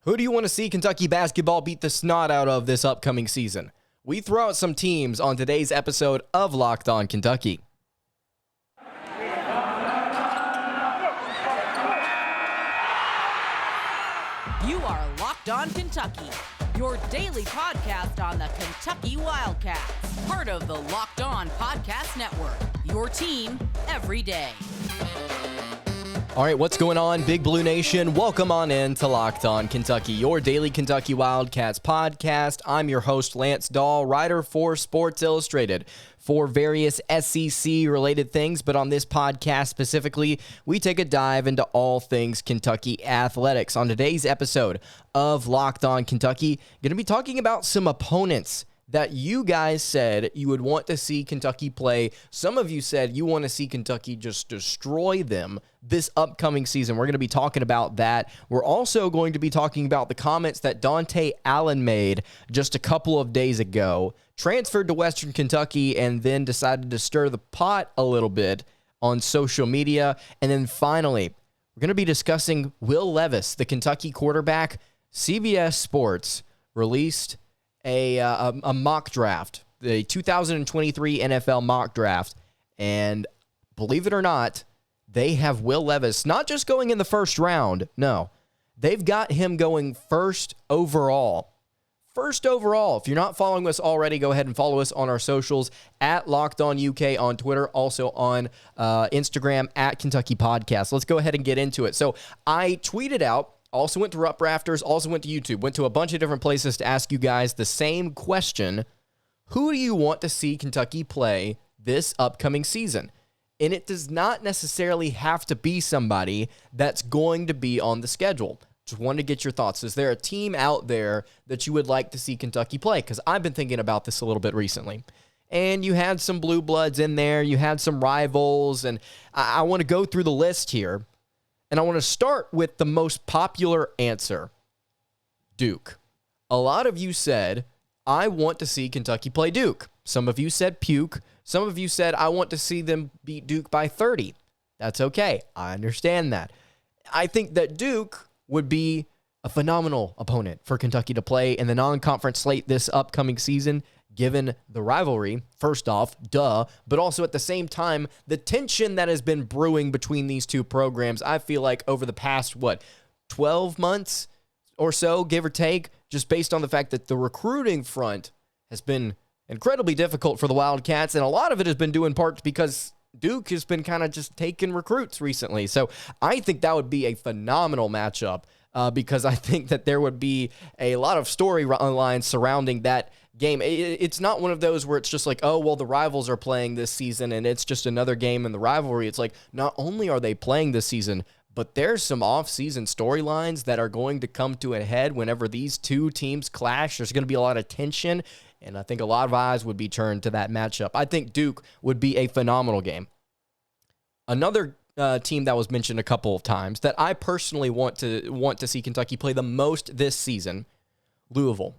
Who do you want to see Kentucky basketball beat the snot out of this upcoming season? We throw out some teams on today's episode of Locked On Kentucky. You are Locked On Kentucky, your daily podcast on the Kentucky Wildcats, part of the Locked On Podcast Network, your team every day. All right, what's going on, Big Blue Nation? Welcome on in to Locked On Kentucky, your daily Kentucky Wildcats podcast. I'm your host, Lance Dawe, writer for Sports Illustrated for various SEC-related things, but on this podcast specifically, we take a dive into all things Kentucky athletics. On today's episode of Locked On Kentucky, going to be talking about some opponents that you guys said you would want to see Kentucky play. Some of you said you want to see Kentucky just destroy them this upcoming season. We're going to be talking about that. We're also going to be talking about the comments that Dante Allen made just a couple of days ago, transferred to Western Kentucky, and then decided to stir the pot a little bit on social media. And then finally, we're going to be discussing Will Levis, the Kentucky quarterback. CBS Sports released a mock draft, the 2023 NFL mock draft, and believe it or not, they have Will Levis not just going in the first round. No, they've got him going first overall. First overall. If you're not following us already, go ahead and follow us on our socials at Locked On UK on Twitter, also on Instagram at Kentucky Podcast. Let's go ahead and get into it. So I tweeted out, also went to Up Rafters, also went to YouTube, went to a bunch of different places to ask you guys the same question. Who do you want to see Kentucky play this upcoming season? And it does not necessarily have to be somebody that's going to be on the schedule. Just wanted to get your thoughts. Is there a team out there that you would like to see Kentucky play? Because I've been thinking about this a little bit recently. And you had some blue bloods in there. You had some rivals. And I want to go through the list here. And I want to start with the most popular answer, Duke. A lot of you said, I want to see Kentucky play Duke. Some of you said puke. Some of you said, I want to see them beat Duke by 30. That's okay. I understand that. I think that Duke would be a phenomenal opponent for Kentucky to play in the non-conference slate this upcoming season, given the rivalry, first off, but also at the same time, the tension that has been brewing between these two programs. I feel like over the past, 12 months or so, give or take, just based on the fact that the recruiting front has been incredibly difficult for the Wildcats, and a lot of it has been due in part because Duke has been kind of just taking recruits recently. So I think that would be a phenomenal matchup because I think that there would be a lot of storylines surrounding that game. It's not one of those where it's just like, oh, well, the rivals are playing this season and it's just another game in the rivalry. It's like, not only are they playing this season, but there's some off-season storylines that are going to come to a head whenever these two teams clash. There's going to be a lot of tension, and I think a lot of eyes would be turned to that matchup. I think Duke would be a phenomenal game. Another team that was mentioned a couple of times that I personally want to see Kentucky play the most this season, Louisville.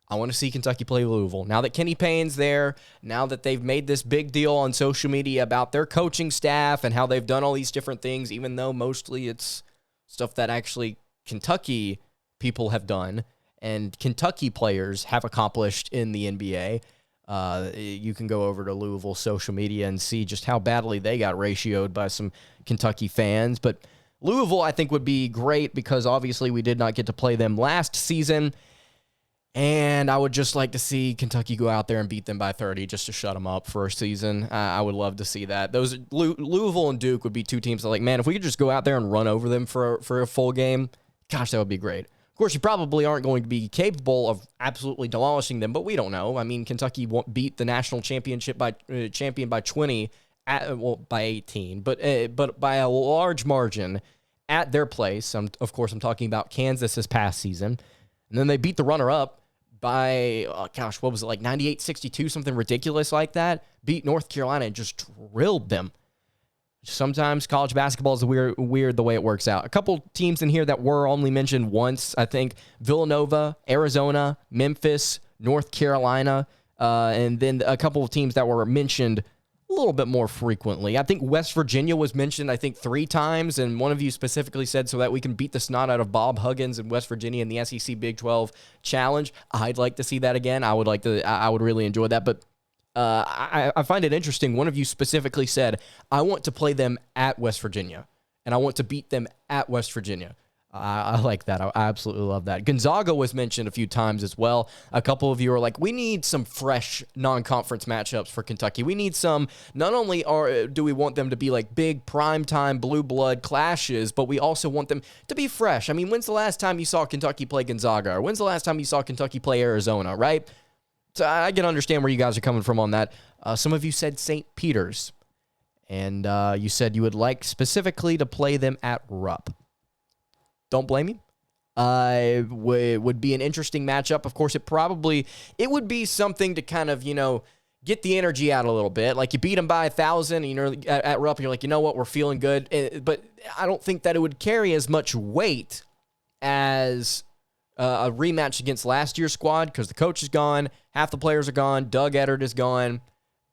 I want to see Kentucky play Louisville. Now that Kenny Payne's there, now that they've made this big deal on social media about their coaching staff and how they've done all these different things, even though mostly it's stuff that actually Kentucky people have done and Kentucky players have accomplished in the NBA. You can go over to Louisville social media and see just how badly they got ratioed by some Kentucky fans. But Louisville, I think, would be great because obviously we did not get to play them last season. And I would just like to see Kentucky go out there and beat them by 30 just to shut them up for a season. I would love to see that. Those Louisville and Duke would be two teams that, like, man, if we could just go out there and run over them for a full game, gosh, that would be great. Of course, you probably aren't going to be capable of absolutely demolishing them, but we don't know. I mean, Kentucky won't beat the national championship champion by 20, by 18, but by a large margin at their place. Of course, I'm talking about Kansas this past season. And then they beat the runner-up by, what was it, like 98-62, something ridiculous like that. Beat North Carolina and just drilled them. Sometimes college basketball is weird the way it works out. A couple teams in here that were only mentioned once, I think, Villanova, Arizona, Memphis, North Carolina, and then a couple of teams that were mentioned a little bit more frequently. I think West Virginia was mentioned, 3 times, and one of you specifically said so that we can beat the snot out of Bob Huggins and West Virginia in the SEC Big 12 Challenge. I'd like to see that again. I would really enjoy that, but I find it interesting. One of you specifically said, I want to play them at West Virginia, and I want to beat them at West Virginia. I like that. I absolutely love that. Gonzaga was mentioned a few times as well. A couple of you are like, we need some fresh non-conference matchups for Kentucky. We need some, not only do we want them to be like big primetime blue blood clashes, but we also want them to be fresh. I mean, when's the last time you saw Kentucky play Gonzaga? Or when's the last time you saw Kentucky play Arizona, right? So I can understand where you guys are coming from on that. Some of you said St. Peter's, and you said you would like specifically to play them at Rupp. Don't blame you. Would be an interesting matchup. Of course, it would be something to kind of, get the energy out a little bit. Like you beat them by 1,000, at Rupp, and you're like, you know what, we're feeling good. But I don't think that it would carry as much weight as a rematch against last year's squad because the coach is gone, half the players are gone, Doug Eddard is gone.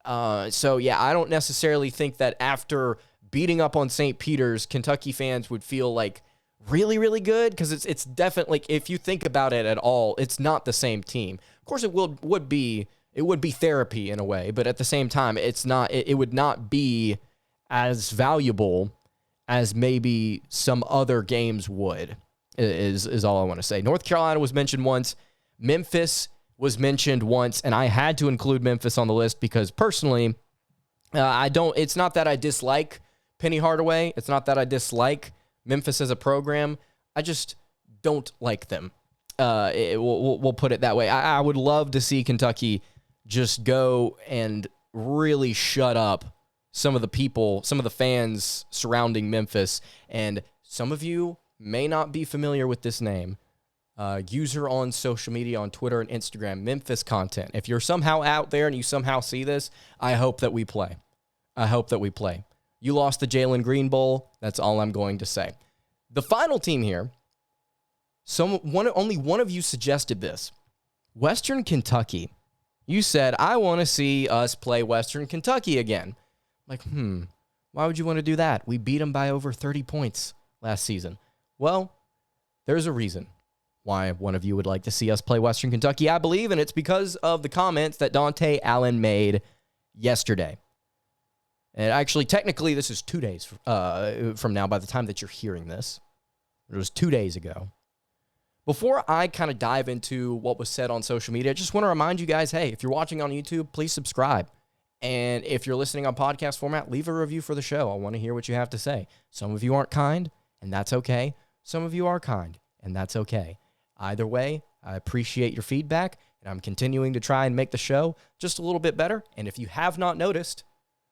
So, yeah, I don't necessarily think that after beating up on St. Peter's, Kentucky fans would feel like really, really good because it's definitely, if you think about it at all, it's not the same team. Of course, it would be therapy in a way, but at the same time, it's not. It would not be as valuable as maybe some other games would. Is all I want to say. North Carolina was mentioned once. Memphis was mentioned once, and I had to include Memphis on the list because personally, It's not that I dislike Penny Hardaway. It's not that I dislike Memphis as a program. I just don't like them. We'll put it that way. I would love to see Kentucky just go and really shut up some of the people, some of the fans surrounding Memphis. And some of you may not be familiar with this name. User on social media, on Twitter and Instagram, Memphis Content. If you're somehow out there and you somehow see this, I hope that we play. You lost the Jalen Green Bowl. That's all I'm going to say. The final team here, only one of you suggested this. Western Kentucky. You said, I want to see us play Western Kentucky again. Like, why would you want to do that? We beat them by over 30 points last season. Well, there's a reason why one of you would like to see us play Western Kentucky, I believe, and it's because of the comments that Dante Allen made yesterday. And actually, technically, this is 2 days from now by the time that you're hearing this. It was 2 days ago. Before I kind of dive into what was said on social media, I just want to remind you guys, hey, if you're watching on YouTube, please subscribe. And if you're listening on podcast format, leave a review for the show. I want to hear what you have to say. Some of you aren't kind, and that's okay. Some of you are kind, and that's okay. Either way, I appreciate your feedback, and I'm continuing to try and make the show just a little bit better. And if you have not noticed,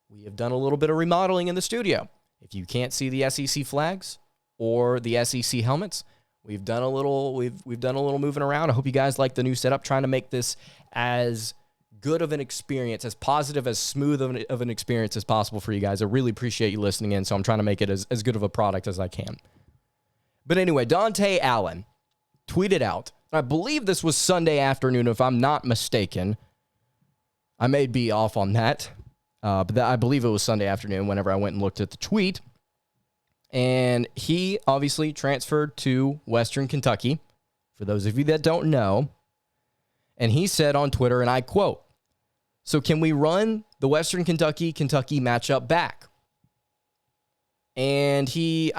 we have done a little bit of remodeling in the studio. If you can't see the SEC flags or the SEC helmets, we've done a little moving around. I hope you guys like the new setup, trying to make this as good of an experience, as positive, as smooth of an experience as possible for you guys. I really appreciate you listening in, so I'm trying to make it as good of a product as I can. But anyway, Dante Allen tweeted out, I believe this was Sunday afternoon, if I'm not mistaken. I may be off on that, but I believe it was Sunday afternoon whenever I went and looked at the tweet. And he obviously transferred to Western Kentucky, for those of you that don't know. And he said on Twitter, and I quote, "So can we run the Western Kentucky matchup back?" And he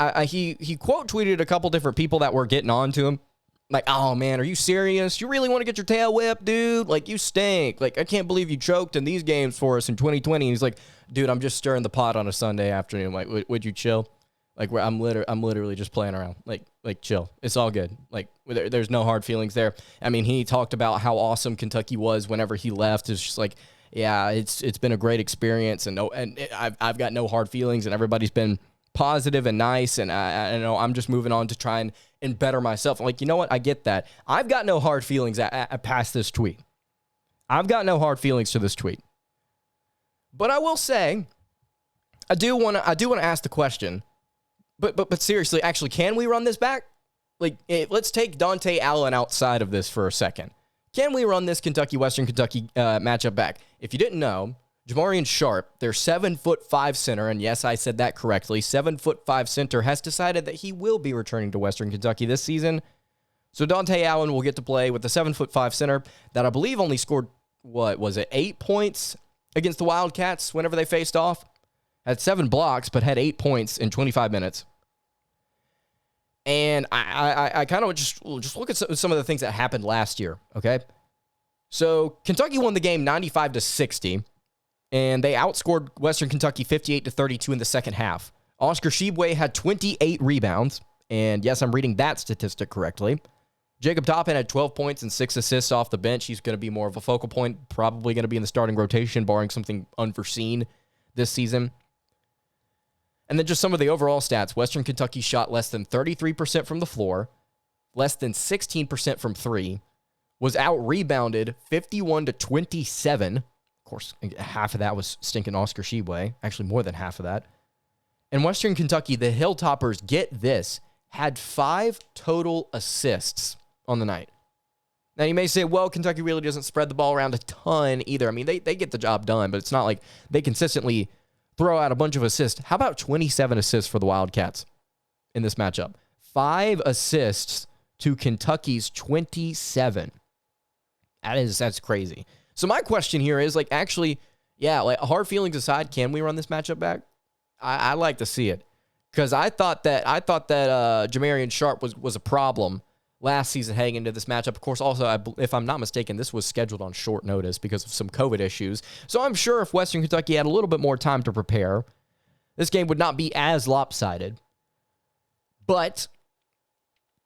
quote tweeted a couple different people that were getting on to him. Like, oh man, are you serious? You really want to get your tail whipped, dude? Like, you stink. Like, I can't believe you choked in these games for us in 2020. And he's like, dude, I'm just stirring the pot on a Sunday afternoon. Like, would you chill? Like, I'm literally just playing around. Like, chill. It's all good. Like, there's no hard feelings there. I mean, he talked about how awesome Kentucky was whenever he left. It's just like, yeah, it's been a great experience, and I've got no hard feelings, and everybody's been positive and nice, and I know I'm just moving on to try and better myself. I'm like, you know what? I get that. I've got no hard feelings past this tweet. I've got no hard feelings to this tweet. But I will say, I do want to ask the question. But seriously, actually, can we run this back? Like, let's take Dante Allen outside of this for a second. Can we run this Western Kentucky matchup back? If you didn't know, Jamarian Sharp, their 7'5" center, and yes, I said that correctly, 7'5" center, has decided that he will be returning to Western Kentucky this season. So Dante Allen will get to play with the 7'5" center that I believe only scored, 8 points against the Wildcats whenever they faced off? Had 7 blocks, but had 8 points in 25 minutes. And I kind of just look at some of the things that happened last year, okay? So Kentucky won the game 95-60. And they outscored Western Kentucky 58-32 in the second half. Oscar Tshiebwe had 28 rebounds. And yes, I'm reading that statistic correctly. Jacob Toppin had 12 points and 6 assists off the bench. He's going to be more of a focal point, probably going to be in the starting rotation, barring something unforeseen this season. And then just some of the overall stats. Western Kentucky shot less than 33% from the floor, less than 16% from three, was out-rebounded 51-27. Of course, half of that was stinking Oscar Tshiebwe. Actually, more than half of that. And Western Kentucky, the Hilltoppers, get this, had 5 total assists on the night. Now, you may say, well, Kentucky really doesn't spread the ball around a ton either. I mean, they get the job done, but it's not like they consistently throw out a bunch of assists. How about 27 assists for the Wildcats in this matchup? 5 assists to Kentucky's 27. That's crazy. So my question here is, hard feelings aside, can we run this matchup back? I'd like to see it, because I thought that Jamarian Sharp was a problem last season heading into this matchup. Of course, also, if I'm not mistaken, this was scheduled on short notice because of some COVID issues. So I'm sure if Western Kentucky had a little bit more time to prepare, this game would not be as lopsided. But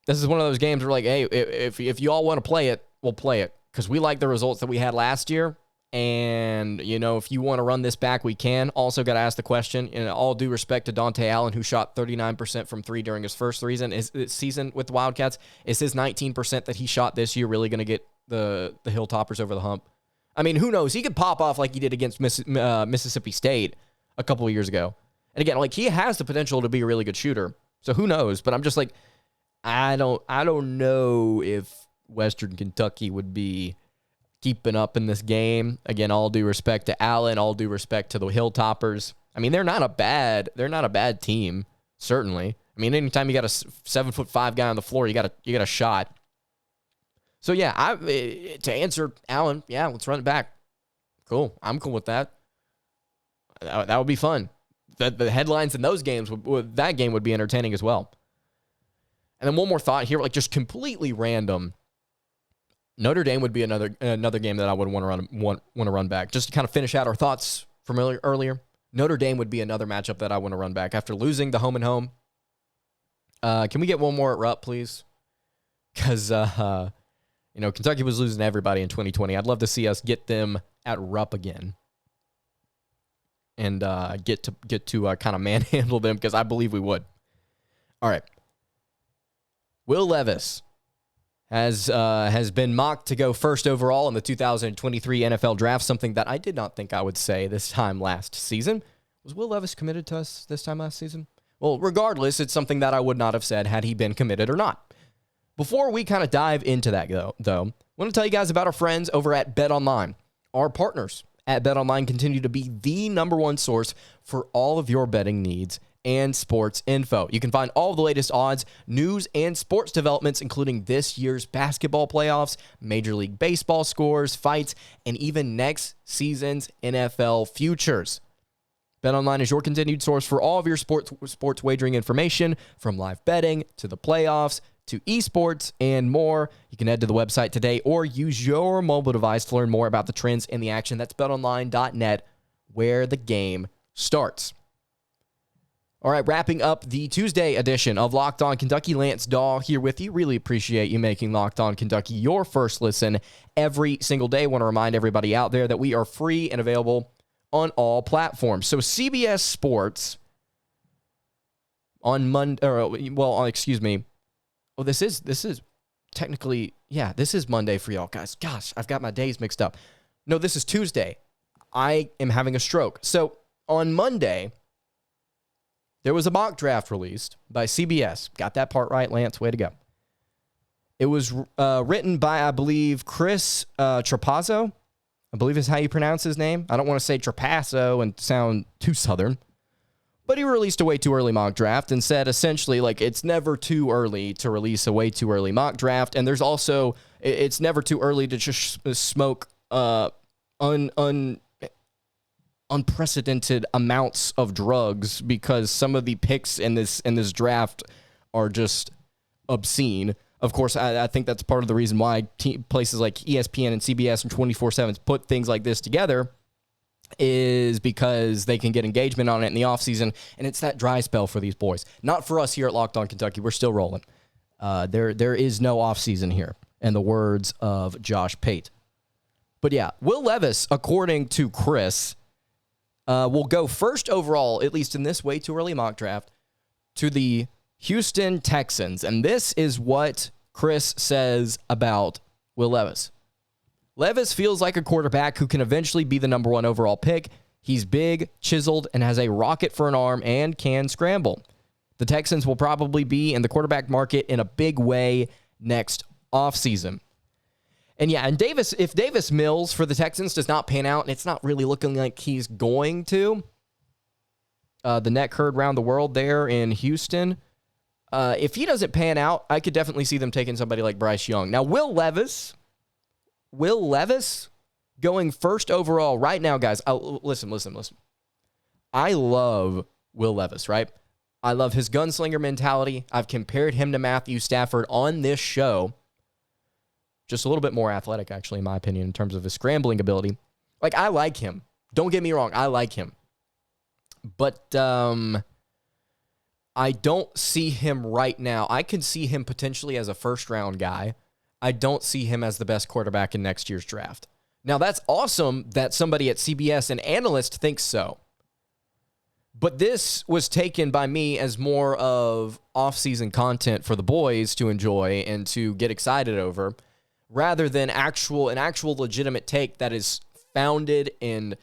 this is one of those games where, hey, if you all want to play it, we'll play it. Because we like the results that we had last year. And, if you want to run this back, we can. Also got to ask the question, in all due respect to Dante Allen, who shot 39% from three during his first season with the Wildcats, is his 19% that he shot this year really going to get the Hilltoppers over the hump? I mean, who knows? He could pop off like he did against Mississippi State a couple of years ago. And again, he has the potential to be a really good shooter. So who knows? But I'm just I don't know if Western Kentucky would be keeping up in this game. Again, all due respect to Allen, all due respect to the Hilltoppers. I mean, they're not a bad team, certainly. I mean, anytime you got a 7'5" guy on the floor, you got a shot. So yeah, to answer Allen, yeah, let's run it back. Cool, I'm cool with that. That would be fun. The headlines in those games that game would be entertaining as well. And then one more thought here, just completely random. Notre Dame would be another game that I would want to run back. Just to kind of finish out our thoughts from earlier. Notre Dame would be another matchup that I want to run back after losing the home and home. Can we get one more at Rupp, please? Because Kentucky was losing to everybody in 2020. I'd love to see us get them at Rupp again, and get to kind of manhandle them, because I believe we would. All right. Will Levis has been mocked to go first overall in the 2023 NFL Draft, something that I did not think I would say this time last season. Was Will Levis committed to us this time last season? Well, regardless, it's something that I would not have said had he been committed or not. Before we kind of dive into that, though, I want to tell you guys about our friends over at BetOnline. Our partners at BetOnline continue to be the number one source for all of your betting needs and sports info. You can find all the latest odds, news, and sports developments, including this year's basketball playoffs, Major League Baseball scores, fights, and even next season's NFL futures. BetOnline is your continued source for all of your sports wagering information, from live betting to the playoffs to esports and more. You can head to the website today or use your mobile device to learn more about the trends and the action. That's betonline.net, where the game starts. All right, wrapping up the Tuesday edition of Locked On Kentucky. Lance Dawe here with you. Really appreciate you making Locked On Kentucky your first listen every single day. Want to remind everybody out there that we are free and available on all platforms. So CBS Sports on Monday, this is technically, this is Monday for y'all guys. Gosh, I've got my days mixed up. No, this is Tuesday. I am having a stroke. So on Monday, there was a mock draft released by CBS. Got that part right, Lance. Way to go. It was written by, I believe, Chris Trapazzo. I believe is how you pronounce his name. I don't want to say Trapasso and sound too Southern. But he released a way too early mock draft and said essentially, like, it's never too early to release a way too early mock draft. And there's also, it's never too early to just smoke unprecedented amounts of drugs, because some of the picks in this draft are just obscene. Of course, I think that's part of the reason why places like ESPN and CBS and 24/7 put things like this together, is because they can get engagement on it in the offseason, and it's that dry spell for these boys. Not for us here at Locked On Kentucky. We're still rolling. There is no offseason here, in the words of Josh Pate. But yeah, Will Levis, according to Chris, will go first overall, at least in this way too early mock draft, to the Houston Texans. And this is what Chris says about Will Levis. Levis feels like a quarterback who can eventually be the number 1 overall pick. He's big, chiseled, and has a rocket for an arm and can scramble. The Texans will probably be in the quarterback market in a big way next offseason. And yeah, and if Davis Mills for the Texans does not pan out, and it's not really looking like he's going to, the neck heard round the world there in Houston, if he doesn't pan out, I could definitely see them taking somebody like Bryce Young. Now, Will Levis going first overall right now, guys. Listen. I love Will Levis, right? I love his gunslinger mentality. I've compared him to Matthew Stafford on this show. Just a little bit more athletic, actually, in my opinion, in terms of his scrambling ability. Like, I like him. Don't get me wrong. I like him. But I don't see him right now. I could see him potentially as a first-round guy. I don't see him as the best quarterback in next year's draft. Now, that's awesome that somebody at CBS, an analyst, thinks so. But this was taken by me as more of off-season content for the boys to enjoy and to get excited over, rather than an actual legitimate take that is founded and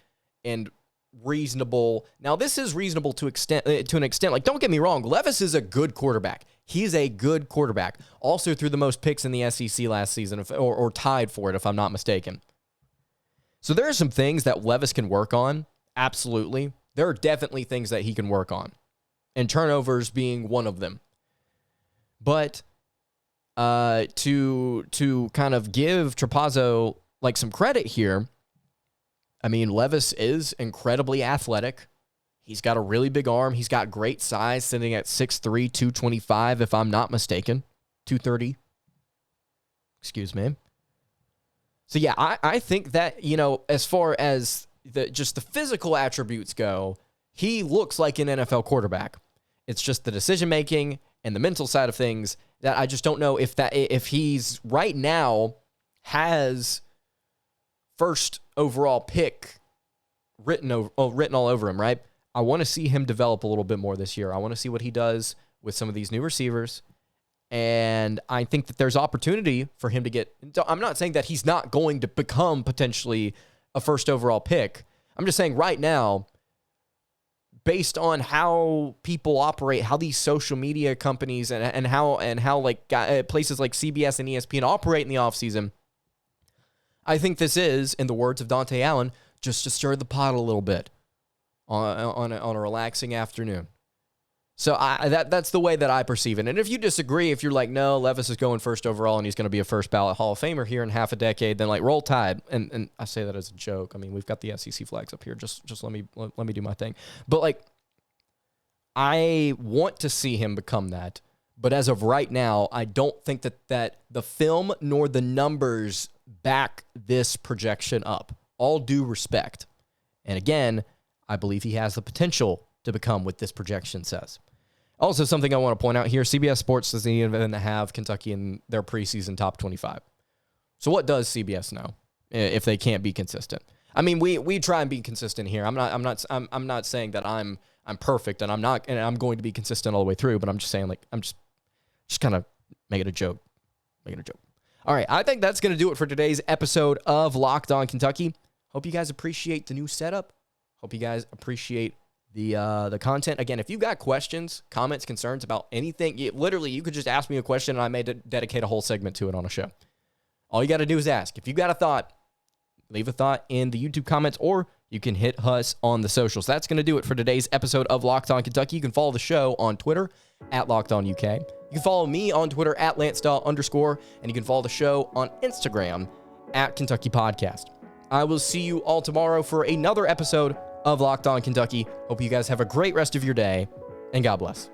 reasonable. Now, this is reasonable to an extent. Like, don't get me wrong, Levis is a good quarterback. He's a good quarterback. Also threw the most picks in the SEC last season, or tied for it, if I'm not mistaken. So there are some things that Levis can work on. Absolutely. There are definitely things that he can work on, and turnovers being one of them. But to kind of give Trapasso like some credit here, I mean, Levis is incredibly athletic. He's got a really big arm. He's got great size, sitting at 6'3", 225, if I'm not mistaken. 230. Excuse me. So, yeah, I think that, as far as just the physical attributes go, he looks like an NFL quarterback. It's just the decision-making and the mental side of things that I just don't know if he's right now has first overall pick written all over him, right? I want to see him develop a little bit more this year. I want to see what he does with some of these new receivers. And I think that there's opportunity for him to get... I'm not saying that he's not going to become potentially a first overall pick. I'm just saying right now, based on how people operate, how these social media companies and how like places like CBS and ESPN operate in the offseason, I think this is, in the words of Dante Allen, just to stir the pot a little bit on a relaxing afternoon. So that's the way that I perceive it. And if you disagree, if you're like, no, Levis is going first overall and he's going to be a first ballot Hall of Famer here in half a decade, then like roll tide. And I say that as a joke. I mean, we've got the SEC flags up here. Just let me do my thing. But like, I want to see him become that. But as of right now, I don't think that the film nor the numbers back this projection up. All due respect. And again, I believe he has the potential to become what this projection says. Also, something I want to point out here, CBS Sports doesn't even have Kentucky in their preseason top 25. So what does CBS know if they can't be consistent? I mean, we try and be consistent here. I'm not saying that I'm perfect and I'm going to be consistent all the way through, but I'm just saying, like, I'm just kind of making a joke. All right, I think that's going to do it for today's episode of Locked On Kentucky. Hope you guys appreciate the new setup. Hope you guys appreciate the content. Again, if you've got questions, comments, concerns about anything, you could just ask me a question and I may dedicate a whole segment to it on a show. All you got to do is ask. If you got a thought, leave a thought in the YouTube comments, or you can hit us on the socials. That's going to do it for today's episode of Locked On Kentucky. You can follow the show on Twitter at LockedOnUK. You can follow me on Twitter at LanceDawe_, and you can follow the show on Instagram at Kentucky Podcast. I will see you all tomorrow for another episode of Locked On Kentucky. Hope you guys have a great rest of your day, and God bless.